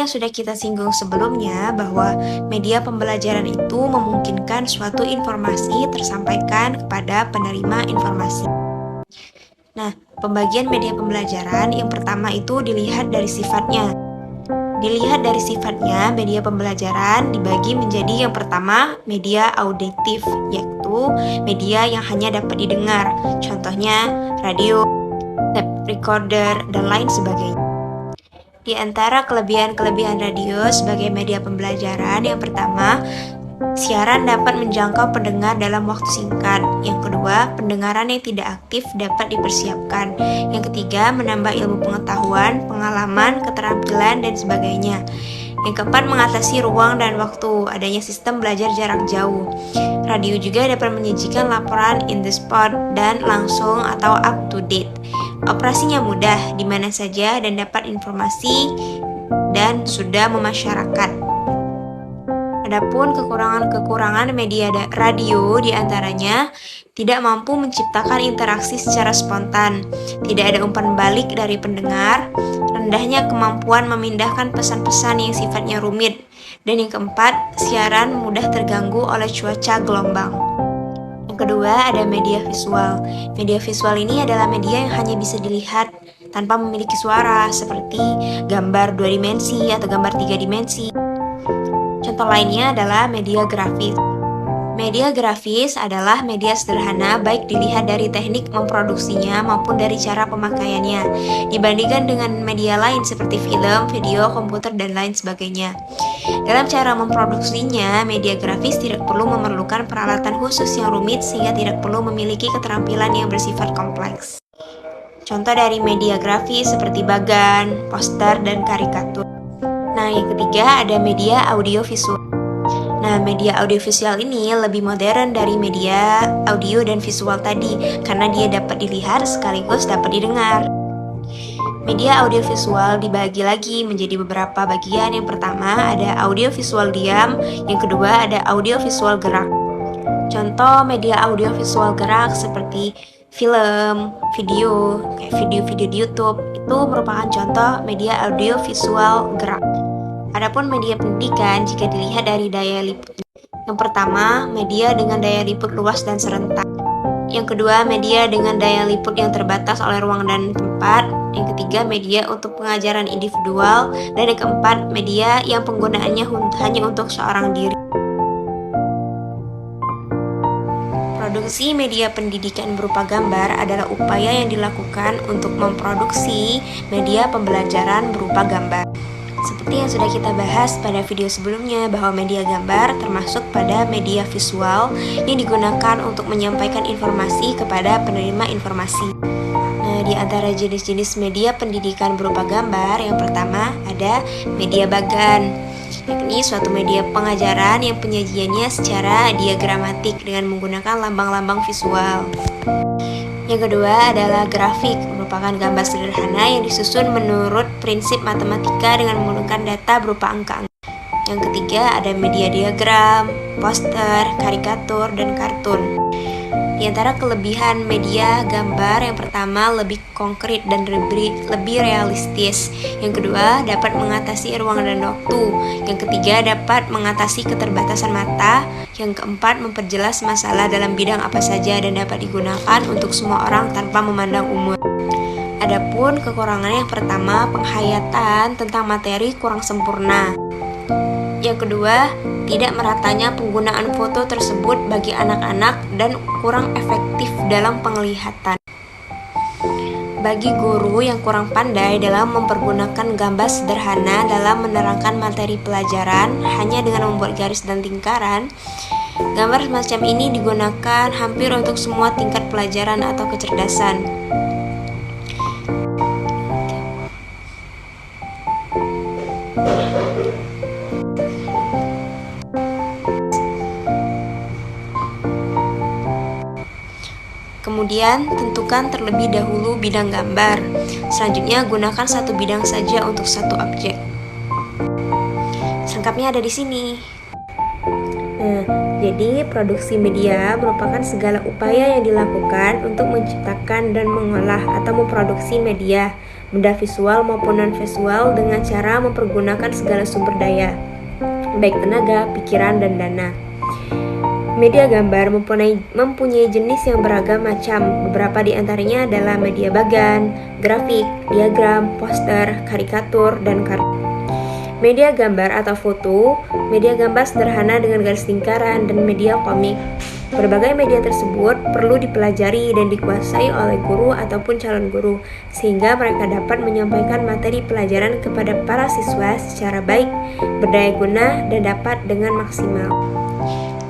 yang sudah kita singgung sebelumnya, bahwa media pembelajaran itu memungkinkan suatu informasi tersampaikan kepada penerima informasi. Nah, pembagian media pembelajaran yang pertama itu dilihat dari sifatnya. Dilihat dari sifatnya, media pembelajaran dibagi menjadi yang pertama, media auditif, yaitu media yang hanya dapat didengar. Contohnya, radio, tape recorder, dan lain sebagainya. Di antara kelebihan-kelebihan radio sebagai media pembelajaran, yang pertama, siaran dapat menjangkau pendengar dalam waktu singkat. Yang kedua, pendengaran yang tidak aktif dapat dipersiapkan. Yang ketiga, menambah ilmu pengetahuan, pengalaman, keterampilan, dan sebagainya. Yang keempat, mengatasi ruang dan waktu, adanya sistem belajar jarak jauh. Radio juga dapat menyajikan laporan in the spot dan langsung atau up to date. Operasinya mudah, di mana saja dan dapat informasi dan sudah memasyarakat. Adapun kekurangan media radio diantaranya tidak mampu menciptakan interaksi secara spontan, tidak ada umpan balik dari pendengar, rendahnya kemampuan memindahkan pesan-pesan yang sifatnya rumit, dan yang keempat, siaran mudah terganggu oleh cuaca gelombang. Yang kedua, ada media visual. Media visual ini adalah media yang hanya bisa dilihat tanpa memiliki suara, seperti gambar 2 dimensi atau gambar 3 dimensi. Contoh lainnya adalah media grafis. Media grafis adalah media sederhana baik dilihat dari teknik memproduksinya maupun dari cara pemakaiannya, dibandingkan dengan media lain seperti film, video, komputer, dan lain sebagainya. Dalam cara memproduksinya, media grafis tidak perlu memerlukan peralatan khusus yang rumit sehingga tidak perlu memiliki keterampilan yang bersifat kompleks. Contoh dari media grafis seperti bagan, poster, dan karikatur. Nah, yang ketiga ada media audiovisual. Nah, media audiovisual ini lebih modern dari media audio dan visual tadi karena dia dapat dilihat sekaligus dapat didengar. Media audiovisual dibagi lagi menjadi beberapa bagian. Yang pertama ada audiovisual diam, yang kedua ada audiovisual gerak. Contoh media audiovisual gerak seperti film, video, kayak video-video di YouTube, itu merupakan contoh media audiovisual gerak. Adapun media pendidikan jika dilihat dari daya liput. Yang pertama, media dengan daya liput luas dan serentak. Yang kedua, media dengan daya liput yang terbatas oleh ruang dan tempat. Yang ketiga, media untuk pengajaran individual. Dan yang keempat, media yang penggunaannya hanya untuk seorang diri. Produksi media pendidikan berupa gambar adalah upaya yang dilakukan untuk memproduksi media pembelajaran berupa gambar. Seperti yang sudah kita bahas pada video sebelumnya, bahwa media gambar termasuk pada media visual yang digunakan untuk menyampaikan informasi kepada penerima informasi. Nah, di antara jenis-jenis media pendidikan berupa gambar, yang pertama ada media bagan, yakni suatu media pengajaran yang penyajiannya secara diagramatik dengan menggunakan lambang-lambang visual. Yang kedua adalah grafik, merupakan gambar sederhana yang disusun menurut prinsip matematika dengan menggunakan data berupa angka-angka. Yang ketiga ada media diagram, poster, karikatur, dan kartun. Di antara kelebihan media gambar, yang pertama lebih konkret dan lebih realistis. Yang kedua dapat mengatasi ruang dan waktu. Yang ketiga dapat mengatasi keterbatasan mata. Yang keempat memperjelas masalah dalam bidang apa saja dan dapat digunakan untuk semua orang tanpa memandang umur. Adapun kekurangannya, yang pertama penghayatan tentang materi kurang sempurna. Yang kedua, tidak meratanya penggunaan foto tersebut bagi anak-anak dan kurang efektif dalam penglihatan. Bagi guru yang kurang pandai dalam mempergunakan gambar sederhana dalam menerangkan materi pelajaran hanya dengan membuat garis dan lingkaran, gambar semacam ini digunakan hampir untuk semua tingkat pelajaran atau kecerdasan. Kemudian, tentukan terlebih dahulu bidang gambar. Selanjutnya, gunakan satu bidang saja untuk satu objek. Selengkapnya ada di sini. Jadi, produksi media merupakan segala upaya yang dilakukan untuk menciptakan dan mengolah atau memproduksi media, benda visual maupun non-visual dengan cara mempergunakan segala sumber daya, baik tenaga, pikiran, dan dana. Media gambar mempunyai jenis yang beragam macam. Beberapa di antaranya adalah media bagan, grafik, diagram, poster, karikatur, dan kartu. Media gambar atau foto, media gambar sederhana dengan garis lingkaran, dan media komik. Berbagai media tersebut perlu dipelajari dan dikuasai oleh guru ataupun calon guru, sehingga mereka dapat menyampaikan materi pelajaran kepada para siswa secara baik, berdaya guna, dan dapat dengan maksimal.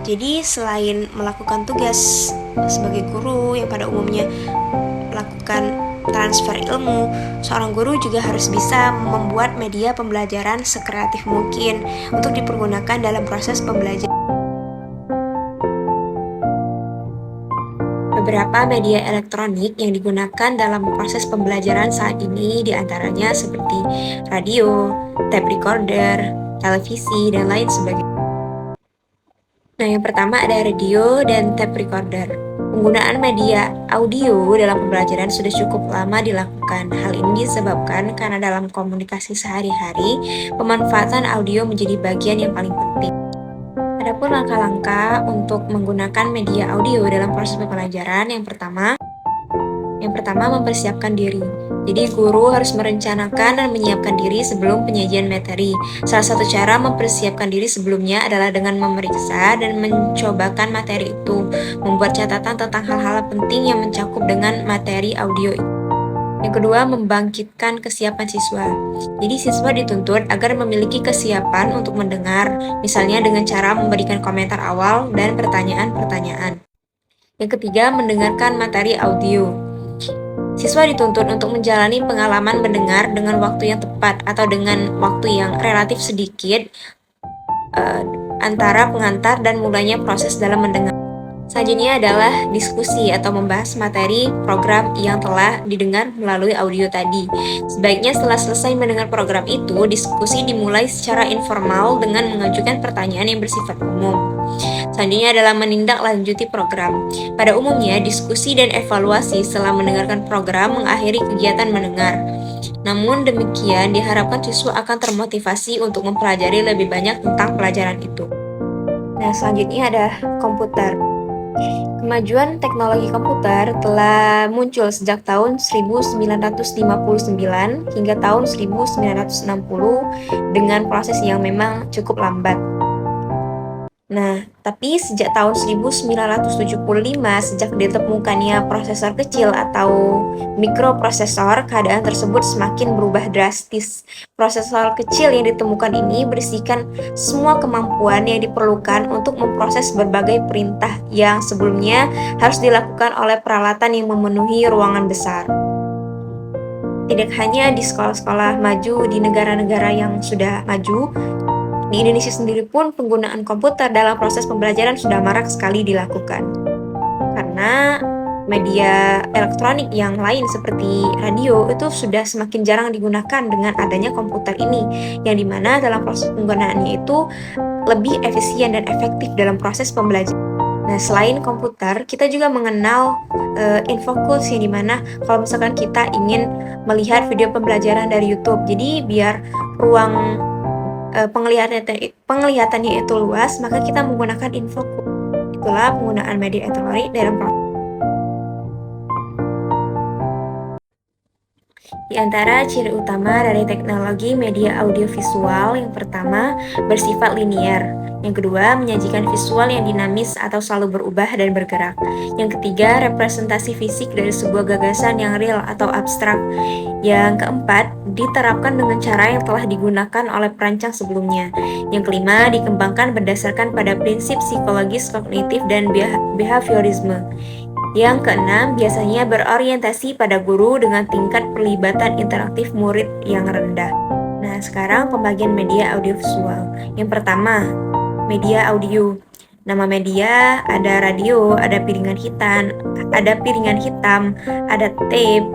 Jadi selain melakukan tugas sebagai guru yang pada umumnya melakukan transfer ilmu, seorang guru juga harus bisa membuat media pembelajaran sekreatif mungkin untuk dipergunakan dalam proses pembelajaran. Beberapa media elektronik yang digunakan dalam proses pembelajaran saat ini diantaranya seperti radio, tape recorder, televisi, dan lain sebagainya. Nah, yang pertama ada radio dan tape recorder. Penggunaan media audio dalam pembelajaran sudah cukup lama dilakukan. Hal ini disebabkan karena dalam komunikasi sehari-hari, pemanfaatan audio menjadi bagian yang paling penting. Adapun langkah-langkah untuk menggunakan media audio dalam proses pembelajaran, yang pertama mempersiapkan diri. Jadi guru harus merencanakan dan menyiapkan diri sebelum penyajian materi. Salah satu cara mempersiapkan diri sebelumnya adalah dengan memeriksa dan mencobakan materi itu, membuat catatan tentang hal-hal penting yang mencakup dengan materi audio itu. Yang kedua, membangkitkan kesiapan siswa. Jadi siswa dituntut agar memiliki kesiapan untuk mendengar, misalnya dengan cara memberikan komentar awal dan pertanyaan-pertanyaan. Yang ketiga, mendengarkan materi audio. Siswa dituntut untuk menjalani pengalaman mendengar dengan waktu yang tepat atau dengan waktu yang relatif sedikit antara pengantar dan mulainya proses dalam mendengar. Selanjutnya adalah diskusi atau membahas materi program yang telah didengar melalui audio tadi. Sebaiknya setelah selesai mendengar program itu, diskusi dimulai secara informal dengan mengajukan pertanyaan yang bersifat umum. Selanjutnya adalah menindaklanjuti program. Pada umumnya, diskusi dan evaluasi setelah mendengarkan program mengakhiri kegiatan mendengar. Namun demikian, diharapkan siswa akan termotivasi untuk mempelajari lebih banyak tentang pelajaran itu. Nah, selanjutnya ada komputer. Kemajuan teknologi komputer telah muncul sejak tahun 1959 hingga tahun 1960 dengan proses yang memang cukup lambat. Nah, tapi sejak tahun 1975, sejak ditemukannya prosesor kecil atau mikroprosesor, keadaan tersebut semakin berubah drastis. Prosesor kecil yang ditemukan ini berisikan semua kemampuan yang diperlukan untuk memproses berbagai perintah yang sebelumnya harus dilakukan oleh peralatan yang memenuhi ruangan besar. Tidak hanya di sekolah-sekolah maju di negara-negara yang sudah maju, di Indonesia sendiri pun penggunaan komputer dalam proses pembelajaran sudah marak sekali dilakukan. Karena media elektronik yang lain seperti radio itu sudah semakin jarang digunakan dengan adanya komputer ini, yang dimana dalam proses penggunaannya itu lebih efisien dan efektif dalam proses pembelajaran. Nah, selain komputer, kita juga mengenal Infocus, yang dimana kalau misalkan kita ingin melihat video pembelajaran dari YouTube, jadi biar ruang penglihatannya itu luas, maka kita menggunakan Infocus. Itulah penggunaan media elektronik dalam proses. Di antara ciri utama dari teknologi media audiovisual, yang pertama, bersifat linier. Yang kedua, menyajikan visual yang dinamis atau selalu berubah dan bergerak. Yang ketiga, representasi fisik dari sebuah gagasan yang real atau abstrak. Yang keempat, diterapkan dengan cara yang telah digunakan oleh perancang sebelumnya. Yang kelima, dikembangkan berdasarkan pada prinsip psikologis kognitif dan behaviorisme. Yang keenam, biasanya berorientasi pada guru dengan tingkat perlibatan interaktif murid yang rendah. Nah, sekarang pembagian media audiovisual. Yang pertama, media audio. Nama media ada radio, ada piringan hitam, ada tape,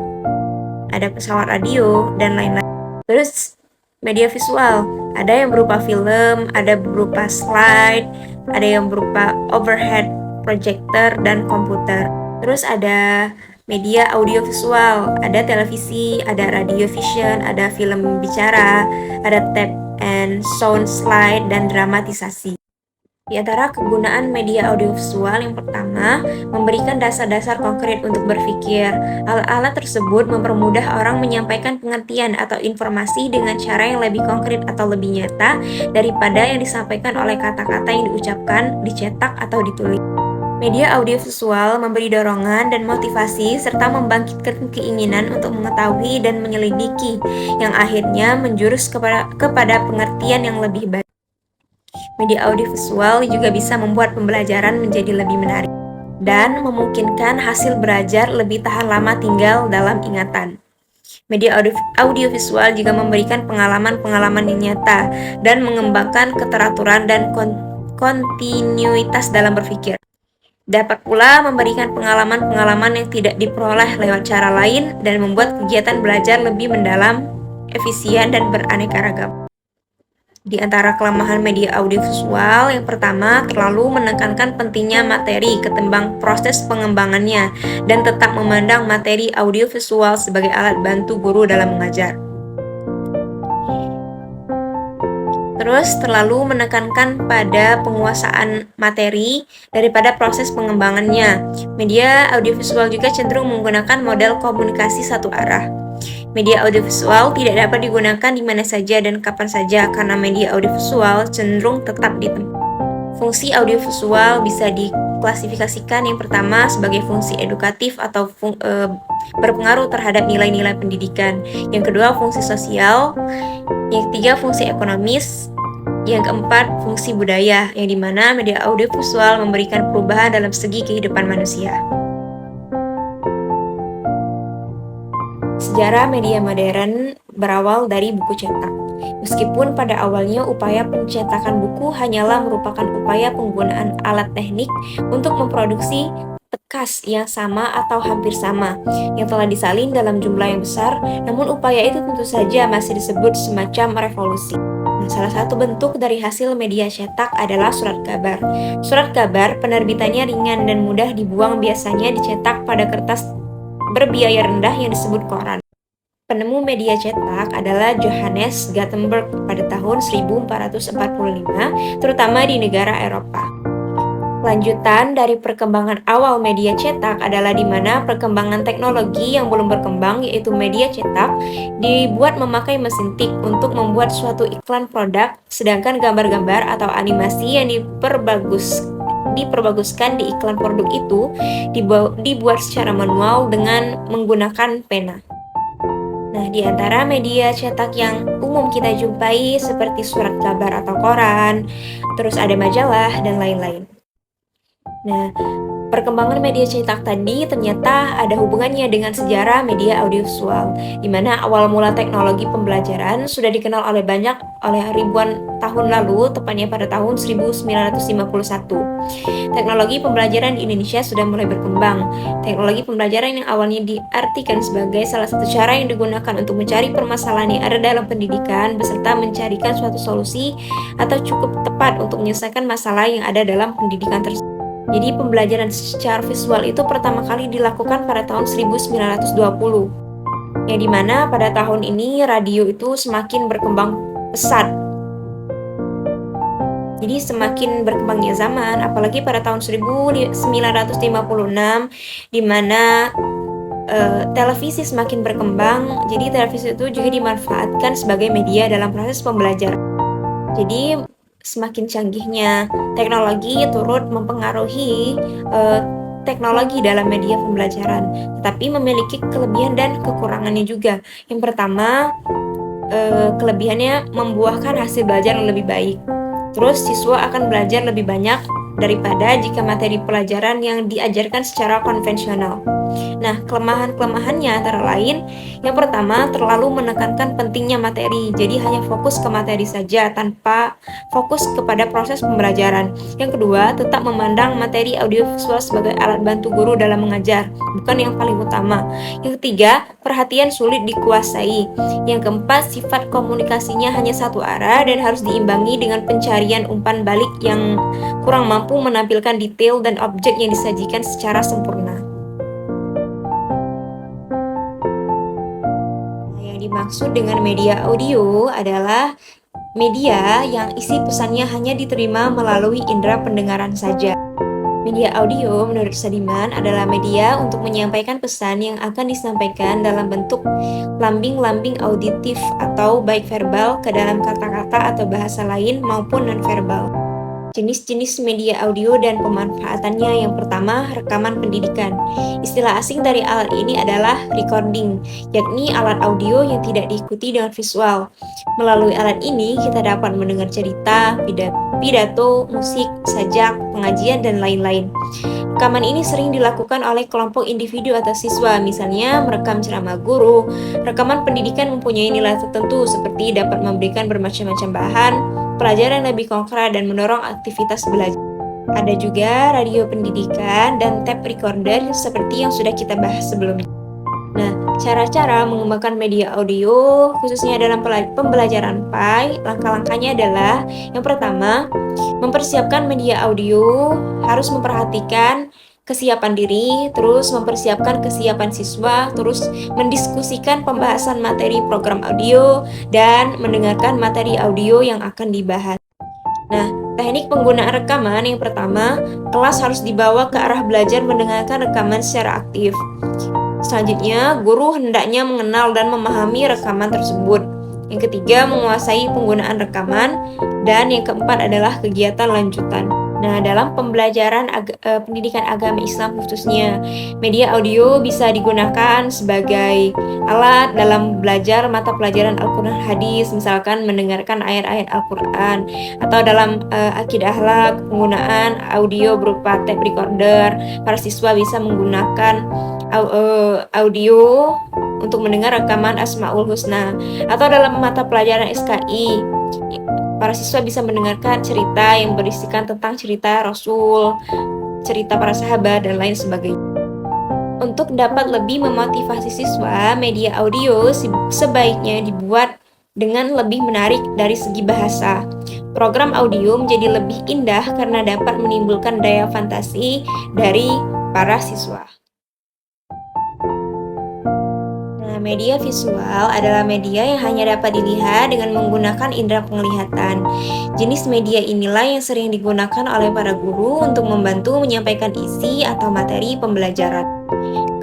ada pesawat radio, dan lain-lain. Terus media visual, ada yang berupa film, ada berupa slide, ada yang berupa overhead projector dan komputer. Terus ada media audiovisual, ada televisi, ada radio vision, ada film bicara, ada tape and sound slide, dan dramatisasi. Di antara kegunaan media audiovisual yang pertama, memberikan dasar-dasar konkret untuk berpikir. Alat-alat tersebut mempermudah orang menyampaikan pengertian atau informasi dengan cara yang lebih konkret atau lebih nyata daripada yang disampaikan oleh kata-kata yang diucapkan, dicetak, atau ditulis. Media audiovisual memberi dorongan dan motivasi serta membangkitkan keinginan untuk mengetahui dan menyelidiki, yang akhirnya menjurus kepada pengertian yang lebih baik. Media audiovisual juga bisa membuat pembelajaran menjadi lebih menarik dan memungkinkan hasil belajar lebih tahan lama tinggal dalam ingatan. Media audiovisual juga memberikan pengalaman-pengalaman yang nyata dan mengembangkan keteraturan dan kontinuitas dalam berpikir. Dapat pula memberikan pengalaman-pengalaman yang tidak diperoleh lewat cara lain dan membuat kegiatan belajar lebih mendalam, efisien, dan beraneka ragam. Di antara kelemahan media audiovisual, yang pertama, terlalu menekankan pentingnya materi ketimbang proses pengembangannya dan tetap memandang materi audiovisual sebagai alat bantu guru dalam mengajar. Terus, terlalu menekankan pada penguasaan materi daripada proses pengembangannya. Media audiovisual juga cenderung menggunakan model komunikasi satu arah. Media audiovisual tidak dapat digunakan di mana saja dan kapan saja karena media audiovisual cenderung tetap di tempat. Fungsi audiovisual bisa diklasifikasikan yang pertama sebagai fungsi edukatif atau berpengaruh terhadap nilai-nilai pendidikan. Yang kedua, fungsi sosial. Yang ketiga, fungsi ekonomis. Yang keempat, fungsi budaya, yang dimana media audiovisual memberikan perubahan dalam segi kehidupan manusia. Sejarah media modern berawal dari buku cetak. Meskipun pada awalnya upaya pencetakan buku hanyalah merupakan upaya penggunaan alat teknik untuk memproduksi bekas yang sama atau hampir sama, yang telah disalin dalam jumlah yang besar, namun upaya itu tentu saja masih disebut semacam revolusi. Nah, salah satu bentuk dari hasil media cetak adalah surat kabar. Surat kabar penerbitannya ringan dan mudah dibuang, biasanya dicetak pada kertas berbiaya rendah yang disebut koran. Penemu media cetak adalah Johannes Gutenberg pada tahun 1445, terutama di negara Eropa. Lanjutan dari perkembangan awal media cetak adalah di mana perkembangan teknologi yang belum berkembang, yaitu media cetak, dibuat memakai mesin tik untuk membuat suatu iklan produk, sedangkan gambar-gambar atau animasi yang diperbaguskan di iklan produk itu dibuat secara manual dengan menggunakan pena. Nah, di antara media cetak yang umum kita jumpai seperti surat kabar atau koran, terus ada majalah, dan lain-lain. Nah, perkembangan media cetak tadi ternyata ada hubungannya dengan sejarah media audiovisual, di mana awal mula teknologi pembelajaran sudah dikenal oleh ribuan tahun lalu, tepatnya pada tahun 1951. Teknologi pembelajaran di Indonesia sudah mulai berkembang. Teknologi pembelajaran yang awalnya diartikan sebagai salah satu cara yang digunakan untuk mencari permasalahan yang ada dalam pendidikan, beserta mencarikan suatu solusi atau cukup tepat untuk menyelesaikan masalah yang ada dalam pendidikan tersebut. Jadi pembelajaran secara visual itu pertama kali dilakukan pada tahun 1920, yang dimana pada tahun ini radio itu semakin berkembang pesat. Jadi semakin berkembangnya zaman, apalagi pada tahun 1956, di mana televisi semakin berkembang. Jadi televisi itu juga dimanfaatkan sebagai media dalam proses pembelajaran. Jadi semakin canggihnya teknologi turut mempengaruhi teknologi dalam media pembelajaran, tetapi memiliki kelebihan dan kekurangannya juga. Yang pertama, kelebihannya membuahkan hasil belajar yang lebih baik. Terus siswa akan belajar lebih banyak daripada jika materi pelajaran yang diajarkan secara konvensional. Nah, kelemahan-kelemahannya antara lain, yang pertama terlalu menekankan pentingnya materi, jadi hanya fokus ke materi saja tanpa fokus kepada proses pembelajaran. Yang kedua, tetap memandang materi audiovisual sebagai alat bantu guru dalam mengajar, bukan yang paling utama. Yang ketiga, perhatian sulit dikuasai. Yang keempat, sifat komunikasinya hanya satu arah dan harus diimbangi dengan pencarian umpan balik yang kurang mampu menampilkan detail dan objek yang disajikan secara sempurna. Yang dimaksud dengan media audio adalah media yang isi pesannya hanya diterima melalui indera pendengaran saja. Media audio menurut Sadiman adalah media untuk menyampaikan pesan yang akan disampaikan dalam bentuk lambing-lambing auditif atau baik verbal ke dalam kata-kata atau bahasa lain maupun non-verbal. Jenis-jenis media audio dan pemanfaatannya. Yang pertama, rekaman pendidikan. Istilah asing dari alat ini adalah recording, yakni alat audio yang tidak diikuti dengan visual. Melalui alat ini, kita dapat mendengar cerita, pidato, musik, sajak, pengajian, dan lain-lain. Rekaman ini sering dilakukan oleh kelompok individu atau siswa, misalnya merekam ceramah guru. Rekaman pendidikan mempunyai nilai tertentu, seperti dapat memberikan bermacam-macam bahan, pelajaran lebih konkret, dan mendorong aktivitas belajar. Ada juga radio pendidikan dan tape recorder seperti yang sudah kita bahas sebelumnya. Nah, cara-cara mengembangkan media audio khususnya dalam pembelajaran PAI, langkah-langkahnya adalah yang pertama, mempersiapkan media audio, harus memperhatikan kesiapan diri, terus mempersiapkan kesiapan siswa, terus mendiskusikan pembahasan materi program audio, dan mendengarkan materi audio yang akan dibahas. Nah, teknik penggunaan rekaman yang pertama, kelas harus dibawa ke arah belajar mendengarkan rekaman secara aktif. Selanjutnya, guru hendaknya mengenal dan memahami rekaman tersebut. Yang ketiga, menguasai penggunaan rekaman. Dan yang keempat adalah kegiatan lanjutan. Nah, dalam pembelajaran pendidikan agama Islam khususnya, media audio bisa digunakan sebagai alat dalam belajar mata pelajaran Al-Quran hadis, misalkan mendengarkan ayat-ayat Al-Quran, atau dalam akidah akhlak, penggunaan audio berupa tape recorder. Para siswa bisa menggunakan audio untuk mendengar rekaman Asmaul Husna, atau dalam mata pelajaran SKI, para siswa bisa mendengarkan cerita yang berisikan tentang cerita Rasul, cerita para sahabat, dan lain sebagainya. Untuk dapat lebih memotivasi siswa, media audio sebaiknya dibuat dengan lebih menarik dari segi bahasa. Program audio menjadi lebih indah karena dapat menimbulkan daya fantasi dari para siswa. Media visual adalah media yang hanya dapat dilihat dengan menggunakan indera penglihatan. Jenis media inilah yang sering digunakan oleh para guru untuk membantu menyampaikan isi atau materi pembelajaran.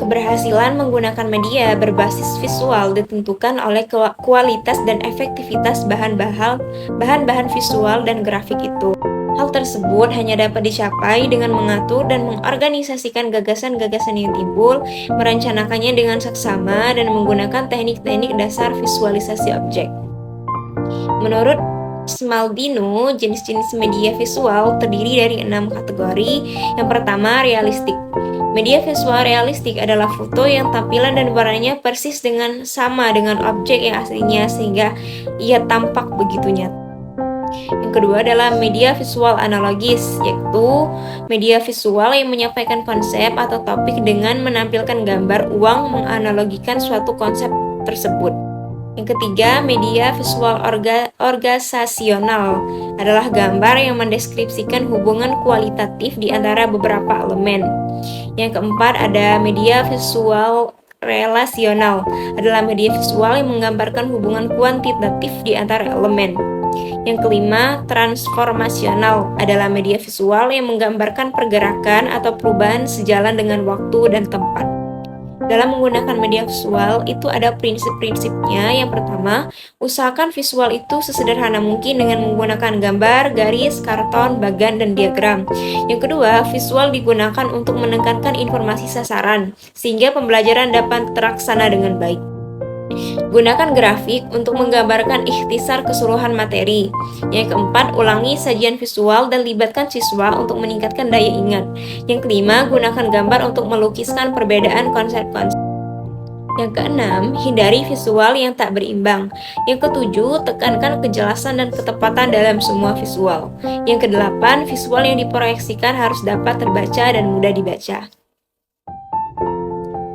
Keberhasilan menggunakan media berbasis visual ditentukan oleh kualitas dan efektivitas bahan-bahan visual dan grafik itu. Hal tersebut hanya dapat dicapai dengan mengatur dan mengorganisasikan gagasan-gagasan yang timbul, merencanakannya dengan seksama, dan menggunakan teknik-teknik dasar visualisasi objek. Menurut Smaldino, jenis-jenis media visual terdiri dari 6 kategori. Yang pertama, realistik. Media visual realistik adalah foto yang tampilan dan warnanya persis sama dengan objek yang aslinya sehingga ia tampak begitu nyata. Yang kedua adalah media visual analogis, yaitu media visual yang menyampaikan konsep atau topik dengan menampilkan gambar uang menganalogikan suatu konsep tersebut. Yang ketiga, media visual organisasional adalah gambar yang mendeskripsikan hubungan kualitatif di antara beberapa elemen. Yang keempat, ada media visual relasional, adalah media visual yang menggambarkan hubungan kuantitatif di antara elemen. Yang kelima, transformasional, adalah media visual yang menggambarkan pergerakan atau perubahan sejalan dengan waktu dan tempat. Dalam menggunakan media visual itu ada prinsip-prinsipnya. Yang pertama, usahakan visual itu sesederhana mungkin dengan menggunakan gambar, garis, karton, bagan, dan diagram. Yang kedua, visual digunakan untuk menekankan informasi sasaran sehingga pembelajaran dapat terlaksana dengan baik. Gunakan grafik untuk menggambarkan ikhtisar keseluruhan materi. Yang keempat, ulangi sajian visual dan libatkan siswa untuk meningkatkan daya ingat. Yang kelima, gunakan gambar untuk melukiskan perbedaan konsep-konsep. Yang keenam, hindari visual yang tak berimbang. Yang ketujuh, tekankan kejelasan dan ketepatan dalam semua visual. Yang kedelapan, visual yang diproyeksikan harus dapat terbaca dan mudah dibaca.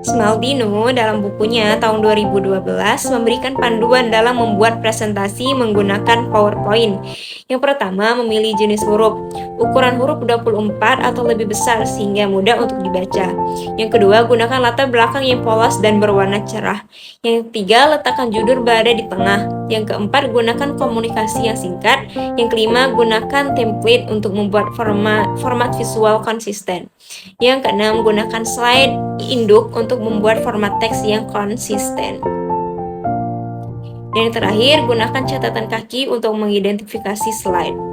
Smaldino dalam bukunya tahun 2012 memberikan panduan dalam membuat presentasi menggunakan PowerPoint. Yang pertama, memilih jenis huruf. Ukuran huruf 24 atau lebih besar sehingga mudah untuk dibaca. Yang kedua, gunakan latar belakang yang polos dan berwarna cerah. Yang ketiga, letakkan judul berada di tengah. Yang keempat, gunakan komunikasi yang singkat. Yang kelima, gunakan template untuk membuat format visual konsisten. Yang keenam, gunakan slide induk untuk membuat format teks yang konsisten. Dan yang terakhir, gunakan catatan kaki untuk mengidentifikasi slide.